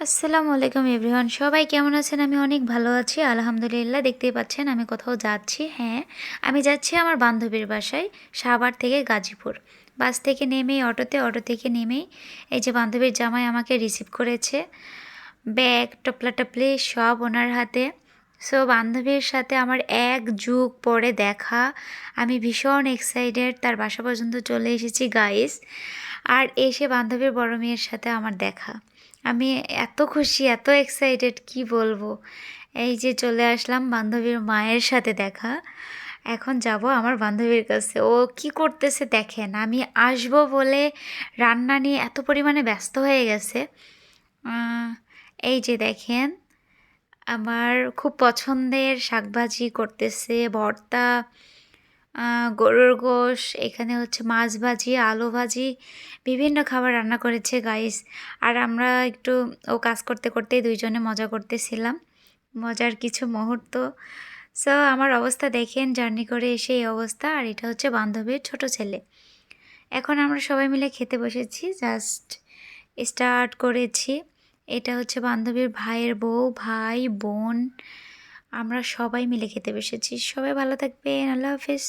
আসসালামু আলাইকুম এভরিওয়ান, সবাই কেমন আছেন? আমি অনেক ভালো আছি আলহামদুলিল্লাহ। দেখতেই পাচ্ছেন আমি কোথাও যাচ্ছি। হ্যাঁ, আমি যাচ্ছি আমার বান্ধবীর বাসায়, সাভার থেকে গাজীপুর। বাস থেকে নেমেই অটো থেকে নেমেই এই যে বান্ধবীর জামাই আমাকে রিসিভ করেছে, ব্যাগ টপলাটপলি সব ওনার হাতে। সো বান্ধবীর সাথে আমার এক যুগ পরে দেখা, আমি ভীষণ এক্সাইটেড। তার বাসা পর্যন্ত চলে এসেছি গাইস। আর এসে বান্ধবীর বড় মেয়ের সাথে আমার দেখা, আমি এত খুশি, এত এক্সাইটেড, কি বলবো। এই যে চলে আসলাম বান্ধবীর মায়ের সাথে দেখা। এখন যাব আমার বান্ধবীর কাছে। ও কি করতেছে দেখেন, আমি আসবো বলে রান্না নিয়ে এত পরিমাণে ব্যস্ত হয়ে গেছে। এই যে দেখেন, আমার খুব পছন্দের শাকভাজি করতেছে, ভর্তা, গরুর গোশ, এখানে হচ্ছে মাছ ভাজি, আলু ভাজি, বিভিন্ন খাবার রান্না করেছে গাইস। আর আমরা একটু ও কাজ করতে করতেই দুইজনে মজা করতেছিলাম, মজার কিছু মুহূর্ত। সো আমার অবস্থা দেখেন, জার্নি করে এসে এই অবস্থা। আর এটা হচ্ছে বান্ধবীর ছোট ছেলে। এখন আমরা সবাই মিলে খেতে বসেছি, জাস্ট স্টার্ট করেছি। এটা হচ্ছে বান্ধবীর ভাইয়ের বউ, ভাই বোন, আমরা সবাই মিলে খেতে বসেছি। সবাই ভালো থাকবেন, আল্লাহ হাফেজ।